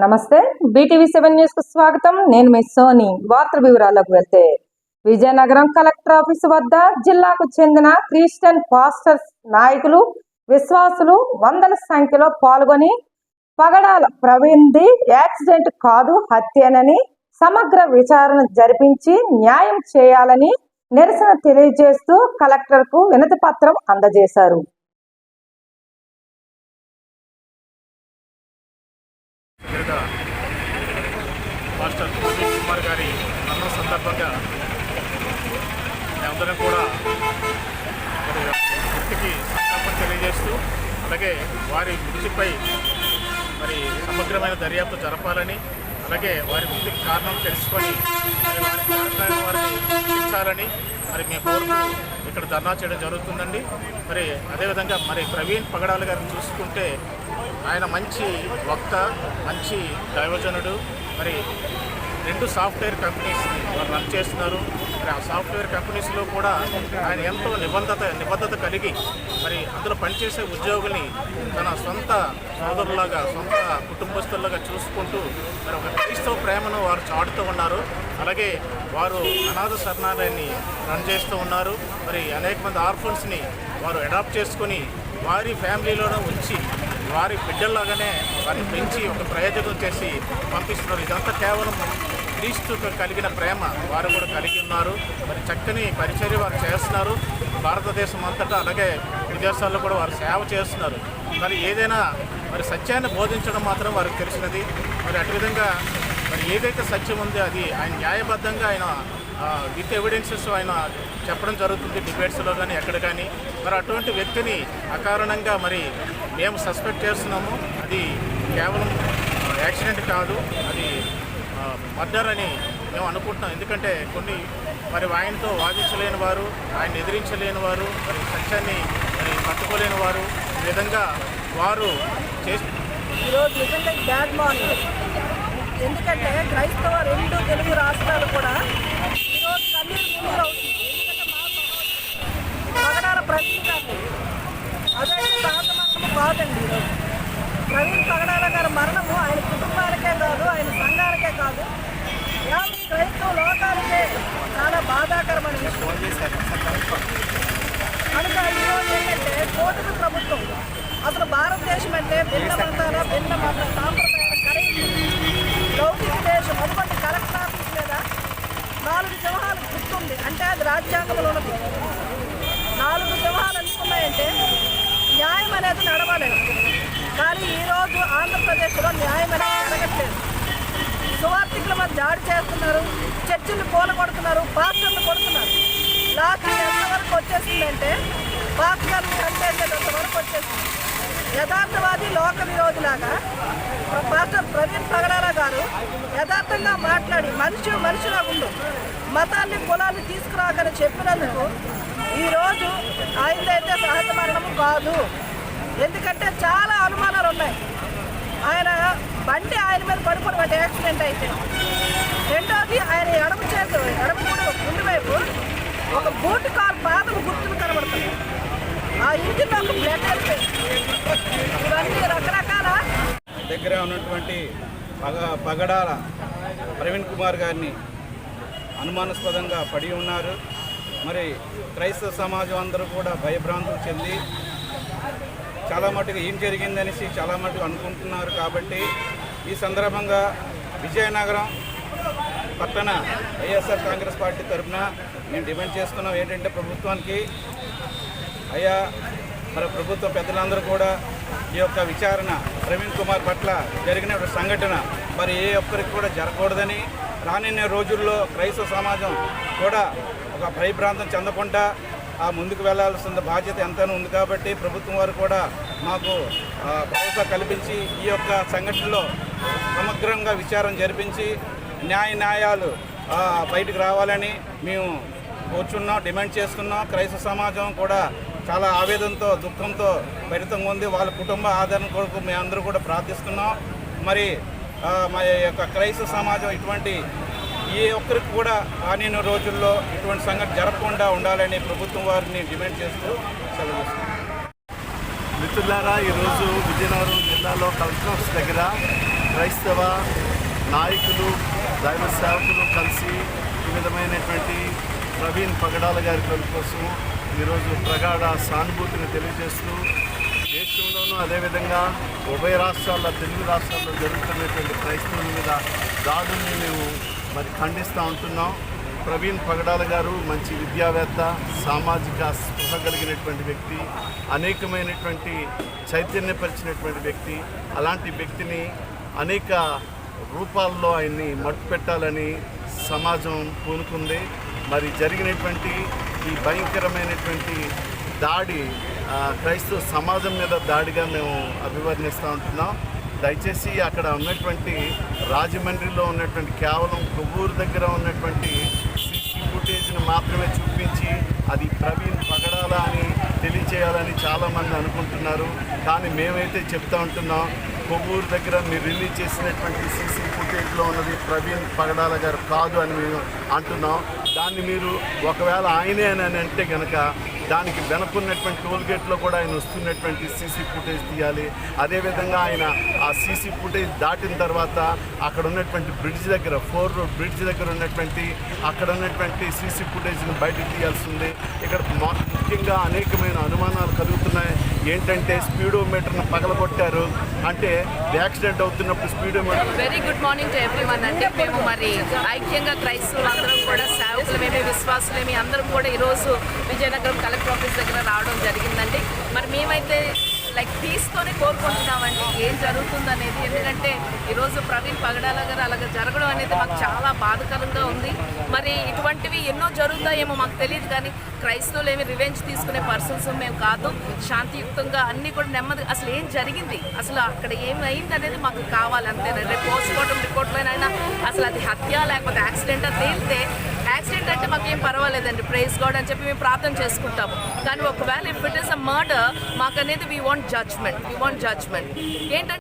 నమస్తే BTV7 news కు స్వాగతం. నేను మీ సోని. వార్త వివరాలకు వెళ్తే విజయనగరం కలెక్టర్ ఆఫీసు వద్ద జిల్లాకు చెందిన క్రిస్టియన్ పాస్టర్స్ నాయకులు విశ్వాసులు వందల సంఖ్యలో పాల్గొని పగడాల ప్రవీణ్ది యాక్సిడెంట్ కాదు హత్యనని సమగ్ర విచారణ జరిపించి న్యాయం చేయాలని నిరసన తెలియజేస్తూ కలెక్టర్కు వినతి పత్రం అందజేశారు. మాస్టర్ ప్రవీణ్ కుమార్ గారి మరణం సందర్భంగా మేమందరం కూడా వృత్తికి సంతాపం తెలియజేస్తూ అలాగే వారి మృతిపై సమగ్రమైన దర్యాప్తు జరపాలని అలాగే వారి మృతికి కారణం తెలుసుకొని వారిని శిక్షించాలని మేము కోరుతూ ఇక్కడ ధర్నా చేయడం జరుగుతుందండి. అదేవిధంగా ప్రవీణ్ పగడాల గారిని చూసుకుంటే ఆయన మంచి వక్త, మంచి దైవజనుడు. 2 సాఫ్ట్వేర్ కంపెనీస్ని వారు రన్ చేస్తున్నారు. ఆ సాఫ్ట్వేర్ కంపెనీస్లో కూడా ఆయన ఎంతో నిబద్ధత కలిగి అందులో పనిచేసే ఉద్యోగుల్ని తన సొంత సోదరులాగా, సొంత కుటుంబస్తులాగా చూసుకుంటూ ఒక క్రైస్తవ ప్రేమను వారు చాటుతూ ఉన్నారు. అలాగే వారు అనాథ శరణాలయాన్ని రన్ చేస్తూ ఉన్నారు. అనేక మంది ఆర్ఫన్స్ని వారు అడాప్ట్ చేసుకొని వారి ఫ్యామిలీలోనే ఉంచి వారి బిడ్డల్లాగానే వారిని పెంచి ఒక ప్రయోజనం చేసి పంపిస్తున్నారు. ఇదంతా కేవలం క్రీస్తుకు కలిగిన ప్రేమ వారు కూడా కలిగి ఉన్నారు. చక్కని పరిచర్య వారు చేస్తున్నారు. భారతదేశం అంతటా అలాగే విదేశాల్లో కూడా వారు సేవ చేస్తున్నారు. ఏదైనా సత్యాన్ని బోధించడం మాత్రం వారికి తెలిసినది. అటు విధంగా ఏదైతే సత్యం ఉందో అది ఆయన న్యాయబద్ధంగా ఆయన విత్ ఎవిడెన్సెస్ ఆయన చెప్పడం జరుగుతుంది డిబేట్స్లో కానీ ఎక్కడ కానీ. అటువంటి వ్యక్తిని అకారణంగా మేము సస్పెక్ట్ చేస్తున్నాము. అది కేవలం యాక్సిడెంట్ కాదు, అది మర్డర్ అని మేము అనుకుంటున్నాం. ఎందుకంటే కొన్ని ఆయనతో వాదించలేని వారు, ఆయన ఎదిరించలేని వారు, సత్యాన్ని పట్టుకోలేని వారు, ఈ విధంగా వారు చేసి ఈరోజు నిజంగా బ్యాడ్ మార్నింగ్. ఎందుకంటే క్రైస్తవ 2 తెలుగు రాష్ట్రాలు కూడా ఈరోజు కన్నీరు అవుతుంది. ఎందుకంటే మా పగడాల ప్రవీణ్ గారిని అదే సహజ మరణము కాదండి. ఈరోజు ప్రవీణ్ పగడాల గారి మరణము ఆయన కుటుంబాలకే కాదు, ఆయన సంఘాలకే కాదు, యావత్ క్రైస్తవ లోకాలకే చాలా బాధాకరమైన విషయం. కనుక ఈరోజు ఏంటంటే కూటమి ప్రభుత్వం అసలు భారతదేశం అంటే భిన్న మతాల, భిన్న మత సాంప్రదాయాల కలయిక లౌకిక దేశం. అటువంటి కలెక్టర్ ఆఫీస్ మీద 4 సింహాలు గుర్తుంది అంటే అది రాజ్యాంగంలో ఉన్నది. 4 సింహాలు ఎందుకున్నాయంటే న్యాయం అనేది నడవలేదు. కానీ ఈరోజు ఆంధ్రప్రదేశ్లో న్యాయం అనేది జరగట్లేదు. సువార్థికుల మధ్య దాడి చేస్తున్నారు, చర్చిలు కూలగొడుతున్నారు, పాస్టర్లు కొడుతున్నారు. లాస్ట్ ఎంతవరకు వచ్చేసిందంటే పాస్టర్లు చంపేసేంత వరకు వచ్చేసింది. యథార్థవాది లోక విరోధులాగా పాస్టర్ ప్రవీణ్ పగడాల గారు యథార్థంగా మాట్లాడి మనిషిలా ఉండు, మతాన్ని కులాన్ని తీసుకురాకని చెప్పినందుకు ఈరోజు ఆయనదైతే సహజ మరణము కాదు. ఎందుకంటే చాలా అనుమానాలు ఉన్నాయి. ఆయన బండి ఆయన మీద పడుకుని బట్టి యాక్సిడెంట్ అయితే, రెండోది ఆయన ఎడమ గుండె వైపు ఒక బూట్ కార్ పాదము గుర్తులు కనబడుతుంది. ఆ ఇంటిలో ఒక బ్లడ్ ఇవన్నీ రకరకాల దగ్గర ఉన్నటువంటి పగడాల ప్రవీణ్ కుమార్ గారిని అనుమానాస్పదంగా పడి ఉన్నారు. క్రైస్తవ సమాజం అందరూ కూడా భయభ్రాంతులు చెంది చాలా మటుకు ఏం జరిగిందనేసి చాలా మటుకు అనుకుంటున్నారు. కాబట్టి ఈ సందర్భంగా విజయనగరం పట్టణ వైఎస్ఆర్ కాంగ్రెస్ పార్టీ తరఫున మేము డిమాండ్ చేస్తున్నాం ఏంటంటే ప్రభుత్వానికి, అయ్యా ప్రభుత్వ పెద్దలందరూ కూడా ఈ యొక్క విచారణ ప్రవీణ్ కుమార్ పట్ల జరిగిన సంఘటన ఏ ఒక్కరికి కూడా జరగకూడదని, రానున్న రోజుల్లో క్రైస్తవ సమాజం కూడా ఒక భయభ్రాంతం చెందకుండా ముందుకు వెళ్లాల్సిన బాధ్యత ఎంతైనా ఉంది. కాబట్టి ప్రభుత్వం వారు కూడా మాకు భరోసా కల్పించి ఈ యొక్క సంఘటనలో సమగ్రంగా విచారణ జరిపించి న్యాయాలు బయటకు రావాలని మేము కూర్చున్నాం, డిమాండ్ చేస్తున్నాం. క్రైస్తవ సమాజం కూడా చాలా ఆవేదనతో, దుఃఖంతో భరితంగా ఉంది. వాళ్ళ కుటుంబ ఆదరణ కొరకు మేమందరూ కూడా ప్రార్థిస్తున్నాం. మా యొక్క క్రైస్తవ సమాజం ఇటువంటి ఏ ఒక్కరికి కూడా రానున్న రోజుల్లో ఇటువంటి సంఘటన జరగకుండా ఉండాలని ప్రభుత్వం వారిని డిమాండ్ చేస్తూ సెలవు. మిత్రులారా, ఈరోజు విజయనగరం జిల్లాలో కలెక్టర్ ఆఫీస్ దగ్గర క్రైస్తవ నాయకులు, దైవ సేవకులు కలిసి ఈ విధమైనటువంటి ప్రవీణ్ పగడాల గారి కోసం ఈరోజు ప్రగాఢ సానుభూతిని తెలియజేస్తూ దేశంలోనూ అదేవిధంగా ఉభయ రాష్ట్రాల్లో, తెలుగు రాష్ట్రాల్లో జరుగుతున్నటువంటి క్రైస్తవుల మీద దాడుల్ని మేము ఖండిస్తూ ఉంటున్నాం. ప్రవీణ్ పగడాల గారు మంచి విద్యావేత్త, సామాజిక స్పృహ కలిగినటువంటి వ్యక్తి, అనేకమైనటువంటి చైతన్యపరిచినటువంటి వ్యక్తి. అలాంటి వ్యక్తిని అనేక రూపాల్లో ఆయన్ని మట్టు పెట్టాలని సమాజం పూనుకుంది. జరిగినటువంటి ఈ భయంకరమైనటువంటి దాడి క్రైస్తవ సమాజం మీద దాడిగా మేము అభివర్ణిస్తూ ఉంటున్నాం. దయచేసి అక్కడ ఉన్నటువంటి రాజమండ్రిలో ఉన్నటువంటి కేవలం కొవ్వూరు దగ్గర ఉన్నటువంటి సీసీ ఫుటేజ్ని మాత్రమే చూపించి అది ప్రవీణ్ పగడాల అని తెలియచేయాలని చాలామంది అనుకుంటున్నారు. కానీ మేమైతే చెప్తా ఉంటున్నాం, కొవ్వూరు దగ్గర మీరు రిలీజ్ చేసినటువంటి సీసీ ఫుటేజ్లో ఉన్నది ప్రవీణ్ పగడాల గారు కాదు అని మేము అంటున్నాం. దాన్ని మీరు ఒకవేళ ఆయనే అని అంటే కనుక దానికి వెనకున్నటువంటి టోల్గేట్లో కూడా ఆయన వస్తున్నటువంటి సీసీ ఫుటేజ్ తీయాలి. అదేవిధంగా ఆయన ఆ సీసీ ఫుటేజ్ దాటిన తర్వాత అక్కడ ఉన్నటువంటి బ్రిడ్జ్ దగ్గర, 4 రోడ్ బ్రిడ్జ్ దగ్గర ఉన్నటువంటి అక్కడ ఉన్నటువంటి సీసీ ఫుటేజ్ని బయటకు తీయాల్సి ఉంది. ఇక్కడ ముఖ్యంగా అనేకమైన అనుమానాలు కలుగుతున్నాయి. ఏంటంటే స్పీడోమీటర్ను పగలగొట్టారు అంటే యాక్సిడెంట్ అవుతున్నప్పుడు speedometer. Very good morning to everyone అండి. మేము ఐక్యంగా క్రైస్తవులు అందరం కూడా సేవకులమేమి, విశ్వాసులేమి అందరం కూడా ఈరోజు విజయనగరం కలెక్టర్ ఆఫీస్ దగ్గర రావడం జరిగిందండి. మేమైతే పీస్తోనే కోరుకుంటున్నామండి ఏం జరుగుతుంది అనేది. ఎందుకంటే ఈరోజు ప్రవీణ్ పగడాల గారు అలాగ జరగడం అనేది మాకు చాలా బాధాకరంగా ఉంది. ఇటువంటివి ఎన్నో జరుగుతాయేమో మాకు తెలియదు, కానీ క్రైస్తవులు ఏమి రివెంజ్ తీసుకునే పర్సన్స్ మేము కాదు. శాంతియుక్తంగా అన్నీ కూడా నెమ్మది, అసలు ఏం జరిగింది, అసలు అక్కడ ఏమైంది అనేది మాకు కావాలి అంతేనండి. పోస్ట్మార్టం రిపోర్ట్లోనైనా అసలు అది హత్య లేకపోతే యాక్సిడెంట్ తేలితే, యాక్సిడెంట్ అంటే మాకేం పర్వాలేదండి, ప్రైజ్ గాడ్ అని చెప్పి మేము ప్రార్థన చేసుకుంటాము. కానీ ఒకవేళ if it is a murder, మాకు అనేది వీ వాంట్ జడ్జ్మెంట్ ఏంటంటే